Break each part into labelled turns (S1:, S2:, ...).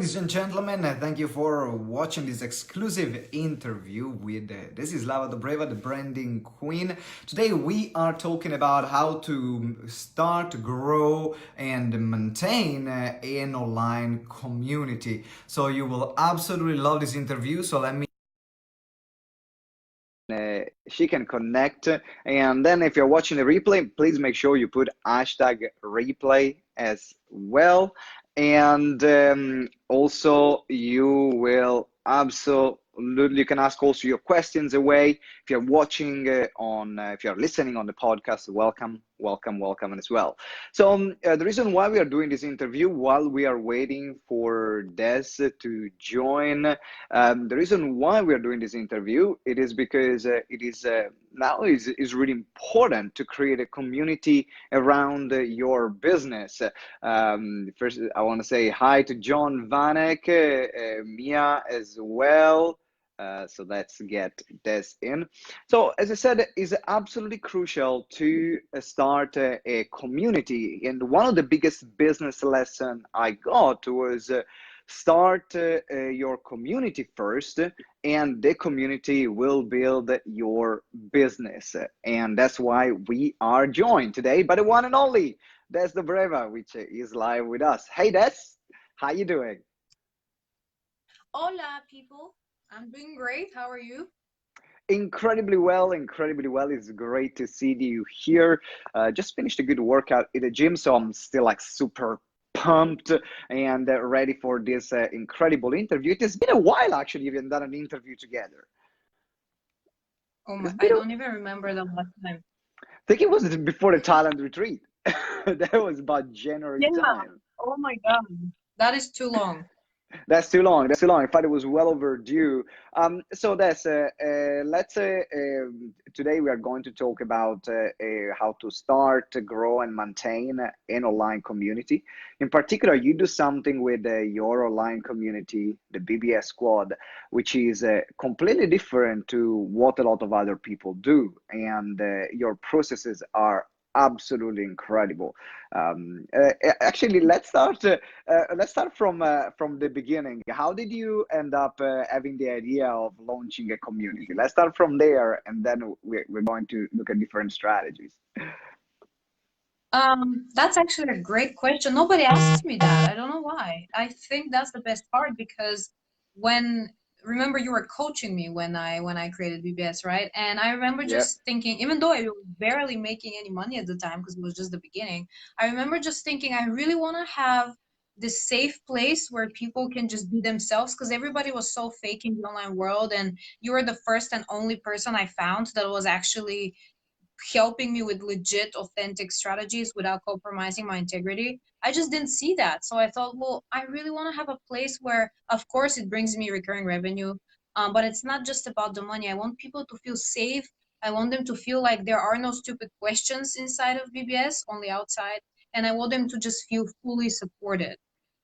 S1: ladies and gentlemen, thank you for watching this exclusive interview with Desislava Dobreva, the branding queen. Today we are talking about how to start, grow, and maintain an online community. So you will absolutely love this interview. So let me she can connect, and then if you're watching the replay, please make sure you put hashtag replay as well, and also you will absolutely, you can ask also your questions away. If you're watching if you're listening on the podcast, welcome as well. So the reason why we are doing this interview while we are waiting for Des to join, the reason why we are doing this interview, it is because it is now is really important to create a community around your business. First, I want to say hi to John Vanek, Mia as well. So let's get this in. So as I said, it's absolutely crucial to start a community. And one of the biggest business lessons I got was start your community first, and the community will build your business. And that's why we are joined today by the one and only Des Dobreva, which is live with us. Hey Des, how you doing?
S2: Hola, people. I'm doing great. How are you?
S1: Incredibly well. It's great to see you here. Just finished a good workout at the gym, so I'm still like super pumped and ready for this incredible interview. It has been a while actually, we haven't done an interview together.
S2: Oh my, I don't even remember the last time.
S1: I think it was before the Thailand retreat. That was about January
S2: Yeah.
S1: time.
S2: Oh my God. That is too long.
S1: That's too long. That's too long. I thought it was well overdue. So that's let's today we are going to talk about how to start, grow, and maintain an online community. In particular, you do something with your online community, the BBS Squad, which is completely different to what a lot of other people do, and your processes are absolutely incredible. Actually, let's start. Let's start from the beginning. How did you end up having the idea of launching a community? Let's start from there, and then we're going to look at different strategies.
S2: That's actually a great question. Nobody asked me that. I don't know why. I think that's the best part because when remember you were coaching me when I created BBS, right? And I remember
S1: Yeah.
S2: just thinking, even though I was barely making any money at the time because it was just the beginning, I remember just thinking I really want to have this safe place where people can just be themselves because everybody was so fake in the online world, and you were the first and only person I found that was actually helping me with legit, authentic strategies without compromising my integrity. I just didn't see that. So I thought, well, I really want to have a place where, of course, it brings me recurring revenue, but it's not just about the money. I want people to feel safe. I want them to feel like there are no stupid questions inside of BBS, only outside. And I want them to just feel fully supported.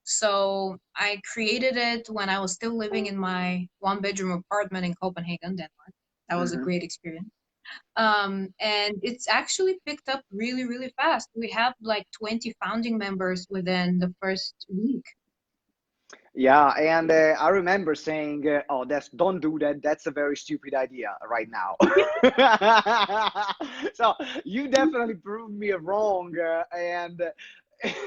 S2: So I created it when I was still living in my one-bedroom apartment in Copenhagen, Denmark. That was a
S1: Hmm.
S2: great experience. And it's actually picked up really, really fast. We have like 20 founding members within the first week.
S1: Yeah, and I remember saying, "Oh, don't do that. That's a very stupid idea right now." So you definitely proved me wrong, and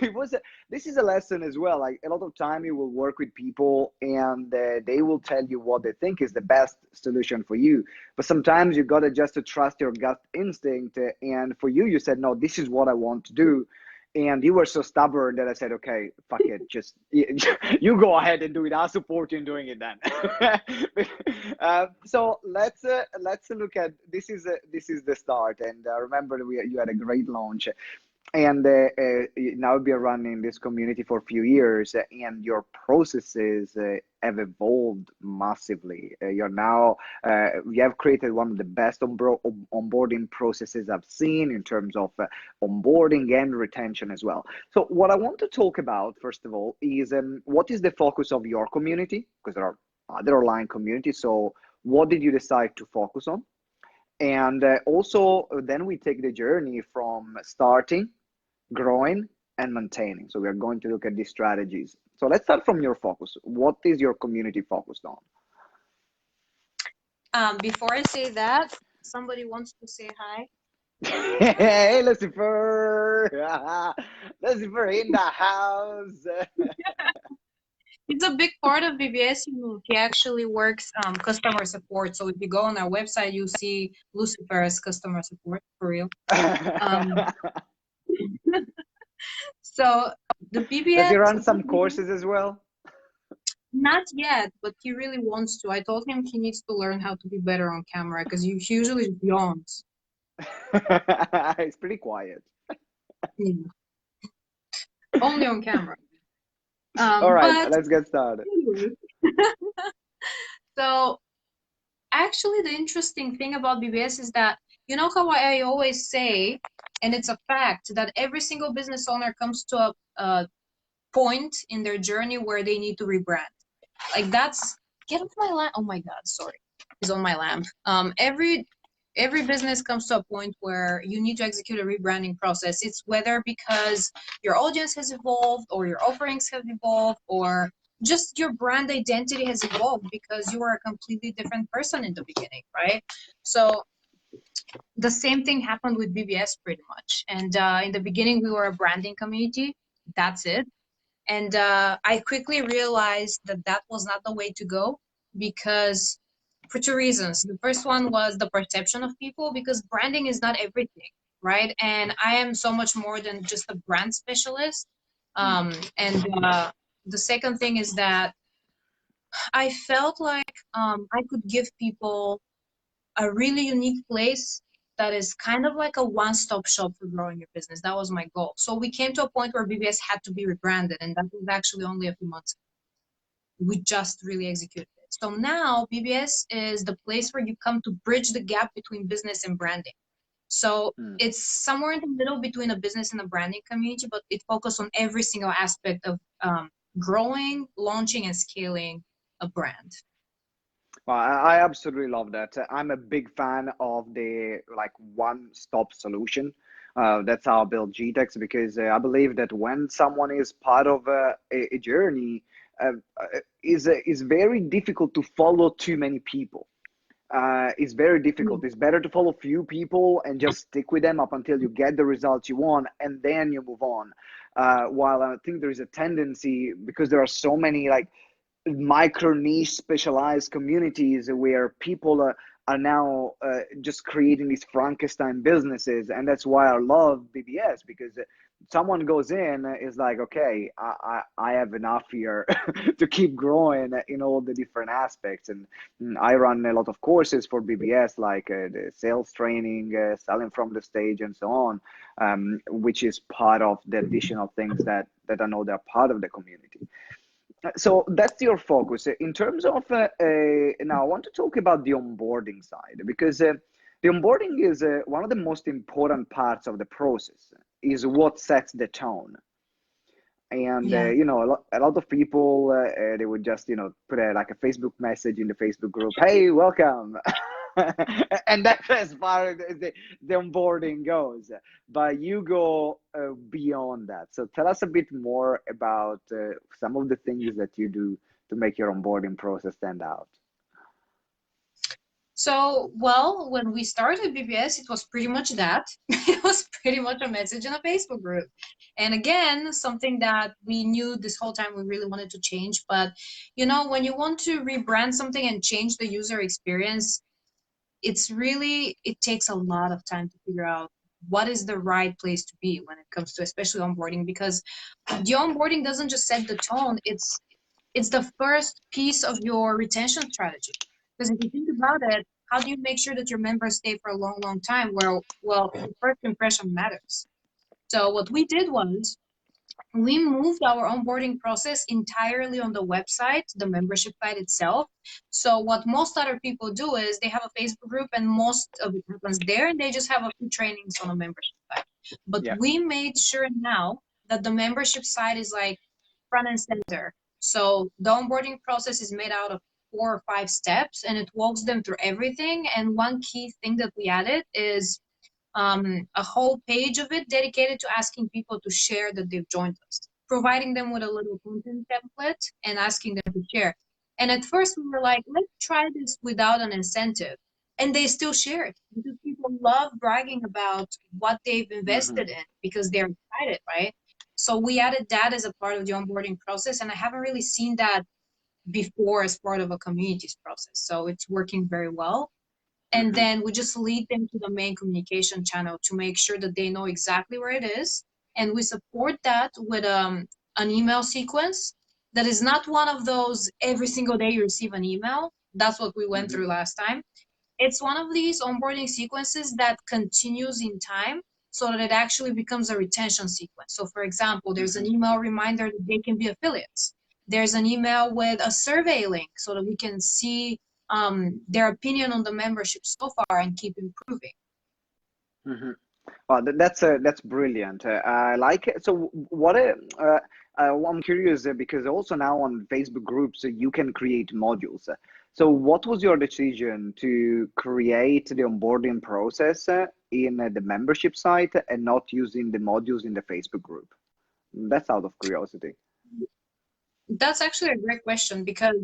S1: it was this is a lesson as well. Like a lot of time you will work with people and they will tell you what they think is the best solution for you, but sometimes you gotta just to trust your gut instinct, and for you said, no, this is what I want to do, and you were so stubborn that I said, okay, fuck it, just you go ahead and do it. I'll support you in doing it then. So let's look at this is the start, and remember you had a great launch, and now you've been running this community for a few years, and your processes have evolved massively. You're now you have created one of the best onboarding processes I've seen in terms of onboarding and retention as well. So what I want to talk about first of all is what is the focus of your community, because there are other online communities. So what did you decide to focus on? And also then we take the journey from starting, growing, and maintaining. So we are going to look at these strategies. So let's start from your focus. What is your community focused on?
S2: Before I say that, somebody wants to say hi.
S1: Hey, Lucifer! Lucifer in the house.
S2: It's a big part of BBS. He actually works customer support. So if you go on our website, you see Lucifer as customer support for real. Um, so the
S1: Does he
S2: BBS,
S1: run some courses as well?
S2: not yet, but he really wants to. I told him he needs to learn how to be better on camera because he usually yawns.
S1: It's pretty quiet.
S2: Yeah. Only on camera.
S1: All right,
S2: But
S1: let's get started.
S2: anyway. So actually, the interesting thing about BBS is that, you know how I always say, and it's a fact, that every single business owner comes to a point in their journey where they need to rebrand. Like that's, get off my lamp. Oh my God, sorry. It's on my lamp. Every business comes to a point where you need to execute a rebranding process. It's whether because your audience has evolved or your offerings have evolved or just your brand identity has evolved because you were a completely different person in the beginning, right? So the same thing happened with BBS pretty much. And in the beginning, we were a branding community. That's it. And I quickly realized that that was not the way to go because for two reasons. The first one was the perception of people because branding is not everything, right? And I am so much more than just a brand specialist. And the second thing is that I felt like I could give people a really unique place that is kind of like a one-stop shop for growing your business. That was my goal. So we came to a point where BBS had to be rebranded, and that was actually only a few months ago. We just really executed it. So now BBS is the place where you come to bridge the gap between business and branding. So it's somewhere in the middle between a business and a branding community, but it focuses on every single aspect of growing, launching, and scaling a brand.
S1: Well, I absolutely love that. I'm a big fan of the like one-stop solution. That's how I build GTeX because I believe that when someone is part of a journey, is very difficult to follow too many people. It's very difficult. It's better to follow few people and just stick with them up until you get the results you want, and then you move on. While I think there is a tendency because there are so many like micro niche specialized communities where people are now just creating these Frankenstein businesses, and that's why I love BBS because someone goes in is like, okay, I have enough here to keep growing in all the different aspects, and I run a lot of courses for BBS like the sales training, selling from the stage, and so on, which is part of the additional things that I know they're part of the community. So that's your focus. In terms of, now I want to talk about the onboarding side because the onboarding is one of the most important parts of the process, is what sets the tone. And,
S2: Yeah.
S1: a lot of people, they would just, put like a Facebook message in the Facebook group, hey, welcome. And that's as far as the onboarding goes. But you go beyond that. So tell us a bit more about some of the things that you do to make your onboarding process stand out.
S2: So, well, when we started BBS, it was pretty much that. It was pretty much a message in a Facebook group. And again, something that we knew this whole time we really wanted to change. But, when you want to rebrand something and change the user experience, it takes a lot of time to figure out what is the right place to be when it comes to especially onboarding, because the onboarding doesn't just set the tone, it's the first piece of your retention strategy. Because if you think about it, how do you make sure that your members stay for a long, long time? Well, the first impression matters. So what we did was we moved our onboarding process entirely on the website, the membership site itself. So what most other people do is they have a Facebook group and most of it happens there and they just have a few trainings on a membership site. But
S1: Yeah.
S2: we made sure now that the membership site is like front and center. So the onboarding process is made out of 4 or 5 steps and it walks them through everything. And one key thing that we added is a whole page of it dedicated to asking people to share that they've joined us. providing them with a little content template and asking them to share. And at first we were like, let's try this without an incentive. And they still share it because people love bragging about what they've
S1: Mm-hmm.
S2: invested in because they're excited, right? So we added that as a part of the onboarding process. And I haven't really seen that before as part of a communities process. So it's working very well. And
S1: Mm-hmm.
S2: then we just lead them to the main communication channel to make sure that they know exactly where it is. And we support that with an email sequence that is not one of those every single day you receive an email. That's what we went
S1: Mm-hmm.
S2: through last time. It's one of these onboarding sequences that continues in time so that it actually becomes a retention sequence. So for example, there's an
S1: Mm-hmm.
S2: email reminder that they can be affiliates. There's an email with a survey link so that we can see their opinion on the membership so far and keep improving.
S1: Mm-hmm. Oh, that's brilliant. I like it. So, I'm curious because also now on Facebook groups you can create modules. So, what was your decision to create the onboarding process in the membership site and not using the modules in the Facebook group? That's out of curiosity.
S2: That's actually a great question because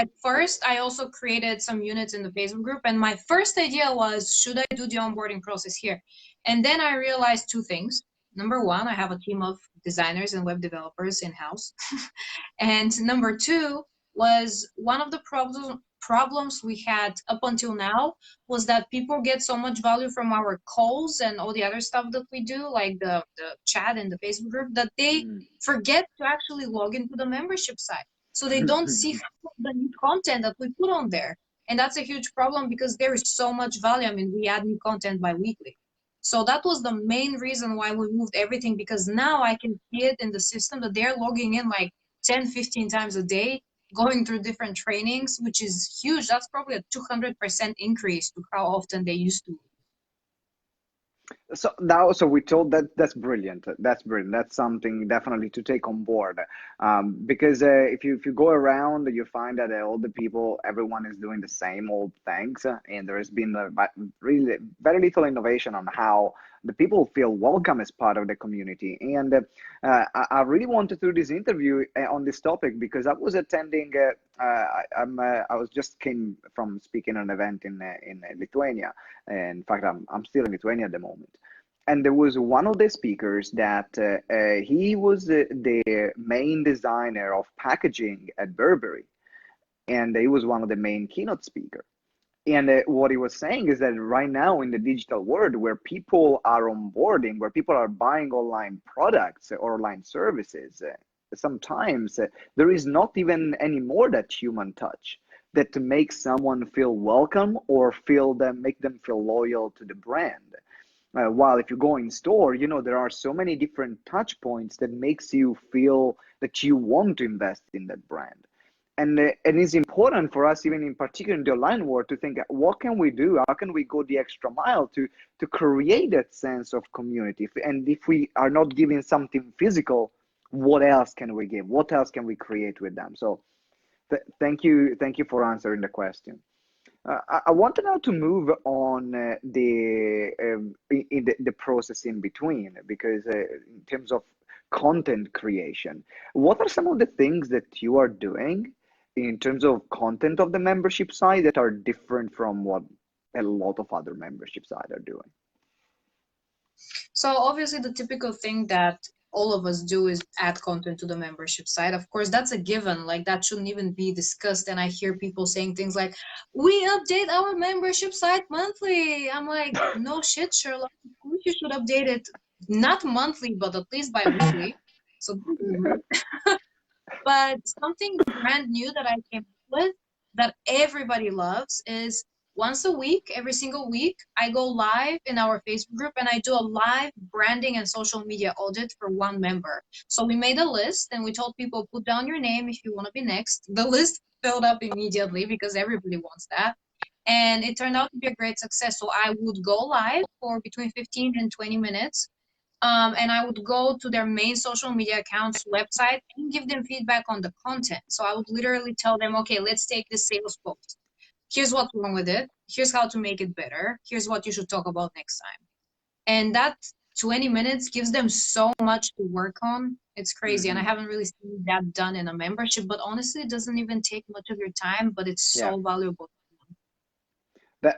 S2: at first I also created some units in the Facebook group, and my first idea was, should I do the onboarding process here? And then I realized two things. Number one, I have a team of designers and web developers in-house. And number two was one of the problems we had up until now was that people get so much value from our calls and all the other stuff that we do, like the chat and the Facebook group, that they
S1: Mm.
S2: forget to actually log into the membership site. So they don't see the new content that we put on there. And that's a huge problem because there is so much value. I mean, we add new content bi-weekly. So that was the main reason why we moved everything, because now I can see it in the system that they're logging in like 10, 15 times a day, going through different trainings, which is huge. That's probably a 200% increase to how often they used to.
S1: So we told that that's brilliant. That's brilliant. That's something definitely to take on board. Because if you go around, you find that all the people, everyone is doing the same old things, and there has been really very little innovation on how the people feel welcome as part of the community. And I really wanted to do this interview on this topic because I was attending. I was just came from speaking an event in Lithuania. In fact, I'm still in Lithuania at the moment. And there was one of the speakers that he was the main designer of packaging at Burberry, and he was one of the main keynote speakers. And what he was saying is that right now in the digital world, where people are onboarding, where people are buying online products or online services, sometimes there is not even anymore that human touch that makes someone feel welcome or make them feel loyal to the brand. While if you go in store, there are so many different touch points that makes you feel that you want to invest in that brand. And it's important for us, even in particular in the online world, to think, what can we do? How can we go the extra mile to create that sense of community? And if we are not giving something physical, what else can we give? What else can we create with them? So thank you for answering the question. I want now to move on the process in between, because in terms of content creation, what are some of the things that you are doing in terms of content of the membership site that are different from what a lot of other membership sites are doing?
S2: So obviously the typical thing that all of us do is add content to the membership site. Of course, that's a given. Like that shouldn't even be discussed. And I hear people saying things like, "We update our membership site monthly." I'm like, no shit, Sherlock. Of course you should update it not monthly, but at least bi-weekly. So don't do it. But something brand new that I came up with that everybody loves is once a week, every single week, I go live in our Facebook group and I do a live branding and social media audit for one member. So we made a list and we told people, put down your name if you want to be next. The list filled up immediately because everybody wants that. And it turned out to be a great success. So I would go live for between 15 and 20 minutes, and I would go to their main social media accounts website and give them feedback on the content. So I would literally tell them, okay, let's take this sales post. Here's what's wrong with it. Here's how to make it better. Here's what you should talk about next time. And that 20 minutes gives them so much to work on. It's crazy. And I haven't really seen that done in a membership, but honestly, it doesn't even take much of your time, but it's
S1: Yeah.
S2: so valuable.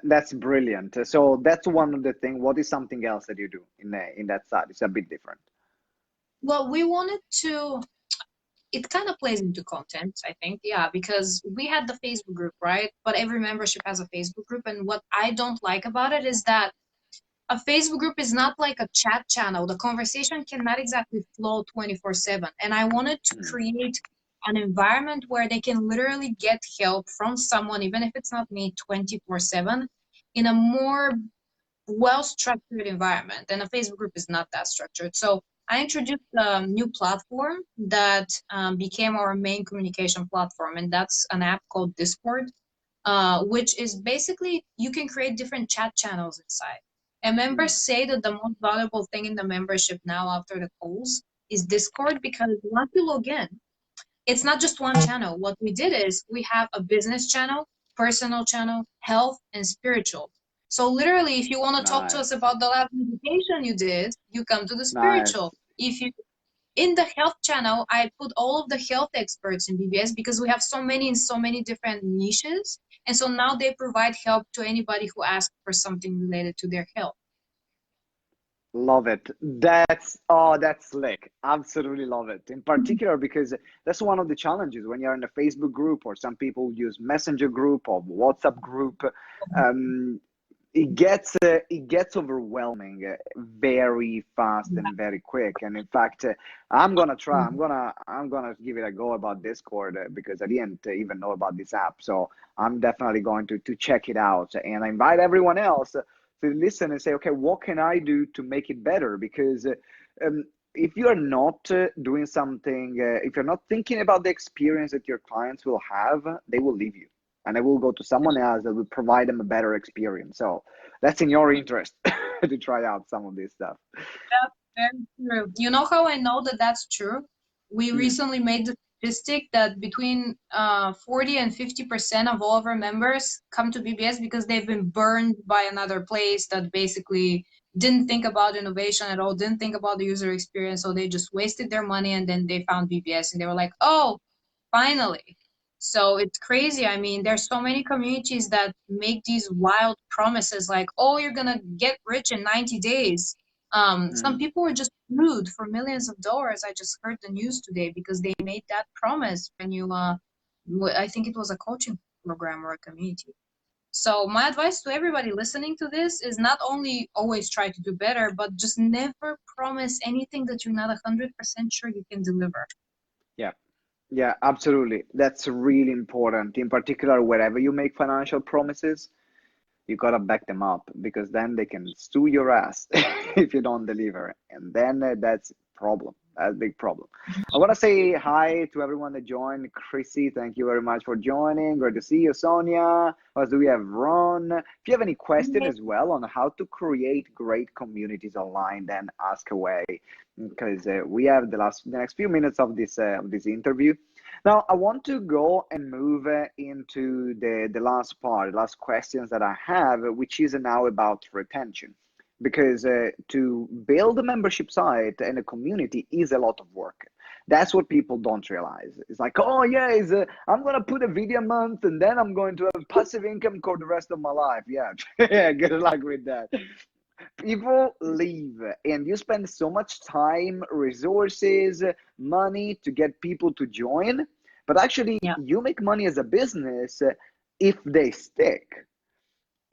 S1: That's brilliant. So that's one of the things. What is something else that you do in that side? It's a bit different.
S2: Well, we wanted to, it kind of plays into content, I think. Yeah, because we had the Facebook group, right? But every membership has a Facebook group. And what I don't like about it is that a Facebook group is not like a chat channel. The conversation cannot exactly flow 24/7. And I wanted to create an environment where they can literally get help from someone, even if it's not me, 24/7, in a more well-structured environment. And a Facebook group is not that structured. So I introduced a new platform that became our main communication platform, and that's an app called Discord, which is basically you can create different chat channels inside. And members say that the most valuable thing in the membership now after the calls is Discord, because once you log in, it's not just one channel. What we did is we have a business channel, personal channel, health, and spiritual. So literally, if you want to talk to us
S1: Nice.
S2: about the last meditation you did, you come to the
S1: Nice.
S2: spiritual. If you in the health channel, I put all of the health experts in BBS because we have so many in so many different niches. And so now they provide help to anybody who asks for something related to their health.
S1: Love it. That's slick. Absolutely love it. In particular, because that's one of the challenges when you're in a Facebook group, or some people use Messenger group or WhatsApp group. Um, it gets overwhelming very fast and very quick. And in fact, I'm gonna try. I'm gonna give it a go about Discord, because I didn't even know about this app. So I'm definitely going to check it out. And I invite everyone else to listen and say, okay, what can I do to make it better? Because um, if you're not doing something, if you're not thinking about the experience that your clients will have, they will leave you, and they will go to someone else that will provide them a better experience. So that's in your interest to try out some of this stuff.
S2: That's very true. You know how I know that that's true? We
S1: Mm,
S2: recently made the statistic that between 40 and 50% of all of our members come to BBS because they've been burned by another place that basically didn't think about innovation at all, didn't think about the user experience, so they just wasted their money, and then they found BBS and they were like, oh, finally. So it's crazy. I mean, there's so many communities that make these wild promises like, oh, you're gonna get rich in 90 days. Some
S1: mm.
S2: people were just sued for millions of dollars. I just heard the news today because they made that promise when you, I think it was a coaching program or a community. So my advice to everybody listening to this is not only always try to do better, but just never promise anything that you're not 100% sure you can deliver.
S1: Yeah. Yeah, absolutely. That's really important. In particular, wherever you make financial promises, you gotta back them up, because then they can sue your ass if you don't deliver, and then that's problem. That's a big problem. I want to say hi to everyone that joined. Chrissy, thank you very much for joining. Great to see you. Sonia, what else do we have? Ron, if you have any question as well on how to create great communities online, then ask away, because we have the next few minutes of this interview. Now, I want to go and move into the last part, the last questions that I have, which is now about retention. Because to build a membership site and a community is a lot of work. That's what people don't realize. It's like, oh, yeah, I'm going to put a video a month and then I'm going to have passive income for the rest of my life. Yeah, good luck with that. People leave, and you spend so much time, resources, money to get people to join, but actually
S2: Yeah.
S1: you make money as a business if they stick.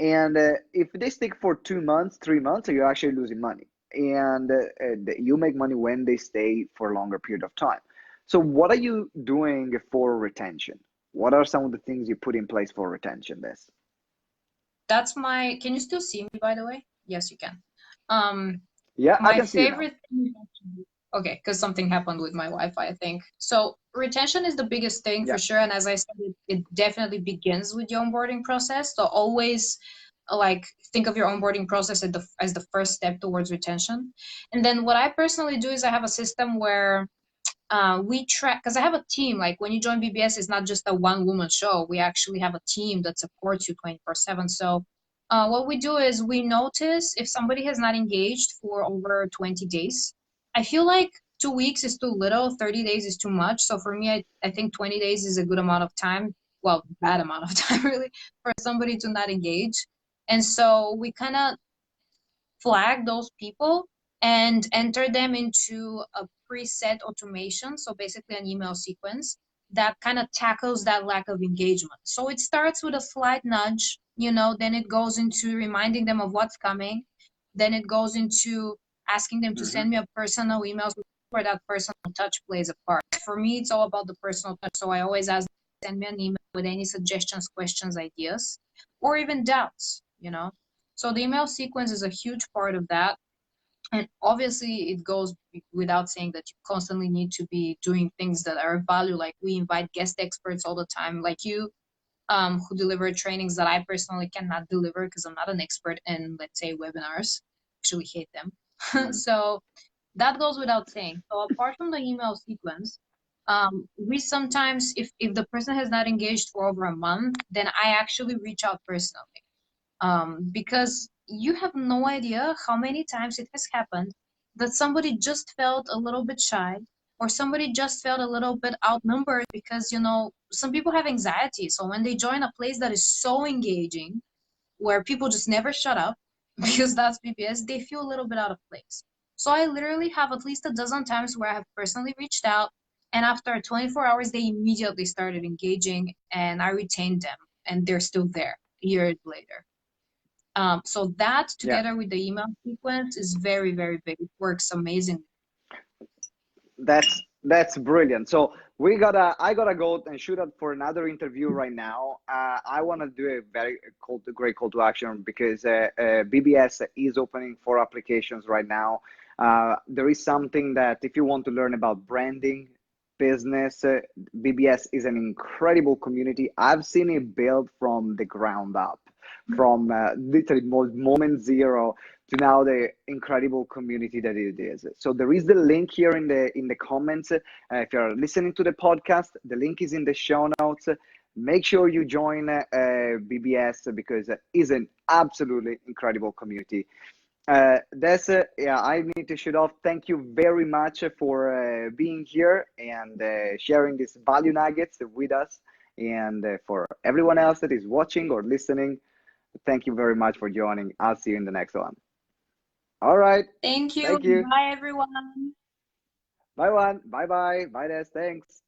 S1: And if they stick for 2 months, 3 months, you're actually losing money. And you make money when they stay for a longer period of time. So what are you doing for retention? What are some of the things you put in place for retention?
S2: That's my, can you still see me, by the way? Yes, you can.
S1: Yeah, I
S2: My
S1: can see you now.
S2: favorite thing, okay, because something happened with my Wi-Fi, I think. So retention is the biggest thing for
S1: Yeah.
S2: sure. And as I said, it definitely begins with the onboarding process. So always like think of your onboarding process as the first step towards retention. And then what I personally do is I have a system where we track, because I have a team. Like when you join BBS, it's not just a one-woman show. We actually have a team that supports you 24/7. So what we do is we notice if somebody has not engaged for over 20 days. I feel like 2 weeks is too little, 30 days is too much. So for me, I think 20 days is a good amount of time. Well, bad amount of time really for somebody to not engage. And so we kind of flag those people and enter them into a preset automation. So basically an email sequence that kind of tackles that lack of engagement. So it starts with a slight nudge, then it goes into reminding them of what's coming. Then it goes into asking them to send me a personal email where that personal touch plays a part. For me, it's all about the personal touch. So I always ask them to send me an email with any suggestions, questions, ideas, or even doubts. So the email sequence is a huge part of that. And obviously it goes without saying that you constantly need to be doing things that are of value. Like we invite guest experts all the time, like you, who deliver trainings that I personally cannot deliver because I'm not an expert in, let's say, webinars. Actually hate them. So that goes without saying. So apart from the email sequence, we sometimes, if the person has not engaged for over a month, then I actually reach out personally. Because you have no idea how many times it has happened that somebody just felt a little bit shy, or somebody just felt a little bit outnumbered because, some people have anxiety. So when they join a place that is so engaging, where people just never shut up, because that's BBS, they feel a little bit out of place. So I literally have at least a dozen times where I have personally reached out, and after 24 hours, they immediately started engaging, and I retained them, and they're still there years later. So that together with the email sequence is very, very big. It works amazingly.
S1: That's brilliant. So I gotta go and shoot up for another interview right now. I want to do a great call to action because BBS is opening for applications right now. There is something that if you want to learn about branding, business, BBS is an incredible community. I've seen it built from the ground up, from literally moment zero to now the incredible community that it is. So there is the link here in the comments. If you're listening to the podcast, the link is in the show notes. Make sure you join BBS because it is an absolutely incredible community. That's yeah, I need to shoot off. Thank you very much for being here and sharing these value nuggets with us. And for everyone else that is watching or listening, thank you very much for joining. I'll see you in the next one. All right.
S2: Thank you.
S1: Thank you.
S2: Bye, everyone.
S1: Bye, one. Bye, bye. Bye, Des. Thanks.